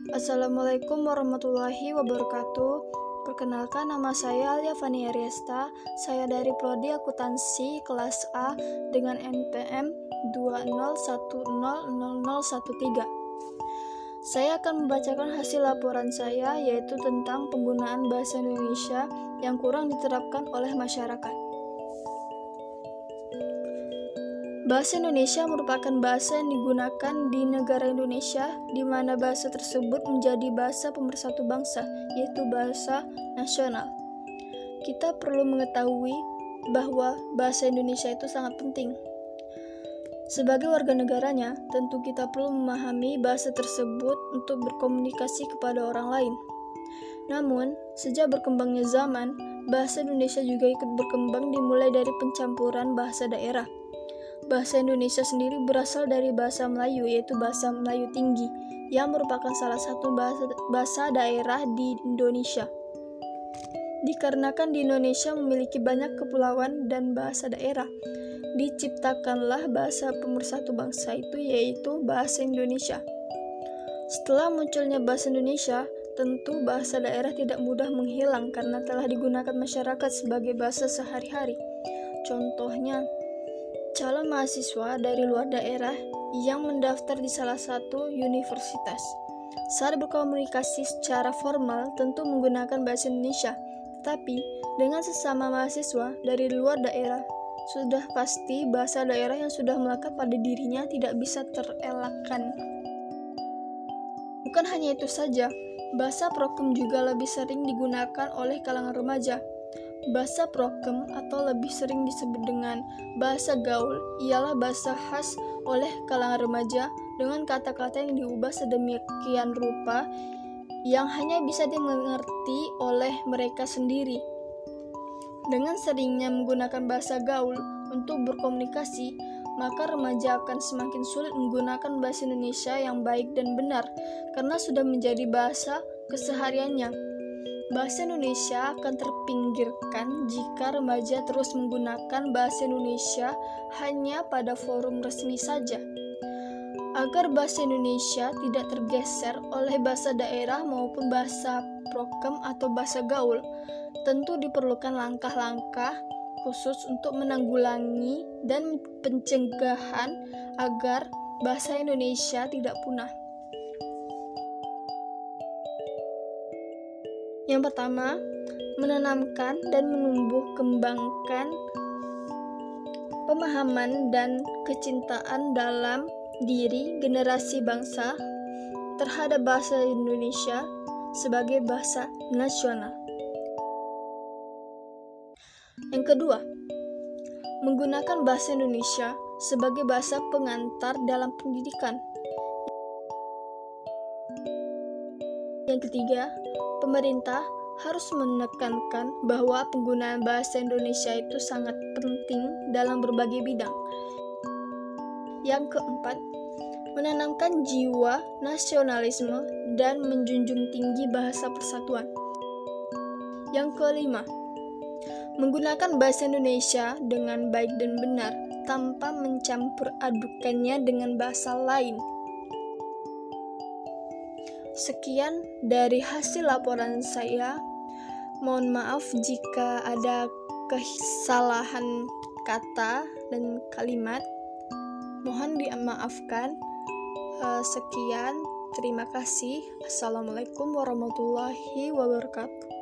Assalamualaikum warahmatullahi wabarakatuh. Perkenalkan, nama saya Alia Fania Riesta. Saya dari Prodi Akuntansi kelas A dengan NPM 201000013. Saya akan membacakan hasil laporan saya, yaitu tentang penggunaan bahasa Indonesia yang kurang diterapkan oleh masyarakat. Bahasa Indonesia merupakan bahasa yang digunakan di negara Indonesia, di mana bahasa tersebut menjadi bahasa pemersatu bangsa, yaitu bahasa nasional. Kita perlu mengetahui bahwa bahasa Indonesia itu sangat penting. Sebagai warga negaranya, tentu kita perlu memahami bahasa tersebut untuk berkomunikasi kepada orang lain. Namun, sejak berkembangnya zaman, bahasa Indonesia juga ikut berkembang dimulai dari pencampuran bahasa daerah. Bahasa Indonesia sendiri berasal dari bahasa Melayu, yaitu bahasa Melayu Tinggi, yang merupakan salah satu bahasa daerah di Indonesia. Dikarenakan di Indonesia memiliki banyak kepulauan dan bahasa daerah, diciptakanlah bahasa pemersatu bangsa itu, yaitu bahasa Indonesia. Setelah munculnya bahasa Indonesia, tentu bahasa daerah tidak mudah menghilang karena telah digunakan masyarakat sebagai bahasa sehari-hari. Contohnya, calon mahasiswa dari luar daerah yang mendaftar di salah satu universitas. Saat berkomunikasi secara formal tentu menggunakan bahasa Indonesia, tetapi dengan sesama mahasiswa dari luar daerah, sudah pasti bahasa daerah yang sudah melekat pada dirinya tidak bisa terelakkan. Bukan hanya itu saja, bahasa prokem juga lebih sering digunakan oleh kalangan remaja. Bahasa prokem atau lebih sering disebut dengan bahasa gaul ialah bahasa khas oleh kalangan remaja dengan kata-kata yang diubah sedemikian rupa yang hanya bisa dimengerti oleh mereka sendiri. Dengan seringnya menggunakan bahasa gaul untuk berkomunikasi, maka remaja akan semakin sulit menggunakan bahasa Indonesia yang baik dan benar karena sudah menjadi bahasa kesehariannya. Bahasa Indonesia akan terpinggirkan jika remaja terus menggunakan bahasa Indonesia hanya pada forum resmi saja. Agar bahasa Indonesia tidak tergeser oleh bahasa daerah maupun bahasa prokem atau bahasa gaul, tentu diperlukan langkah-langkah khusus untuk menanggulangi dan pencegahan agar bahasa Indonesia tidak punah. Yang pertama, menanamkan dan menumbuh kembangkan pemahaman dan kecintaan dalam diri generasi bangsa terhadap bahasa Indonesia sebagai bahasa nasional. Yang kedua, menggunakan bahasa Indonesia sebagai bahasa pengantar dalam pendidikan. Yang ketiga, pemerintah harus menekankan bahwa penggunaan bahasa Indonesia itu sangat penting dalam berbagai bidang. Yang keempat, menanamkan jiwa nasionalisme dan menjunjung tinggi bahasa persatuan. Yang kelima, menggunakan bahasa Indonesia dengan baik dan benar tanpa mencampur adukannya dengan bahasa lain. Sekian dari hasil laporan saya. Mohon maaf jika ada kesalahan kata dan kalimat. Mohon dimaafkan. Sekian, terima kasih. Assalamualaikum warahmatullahi wabarakatuh.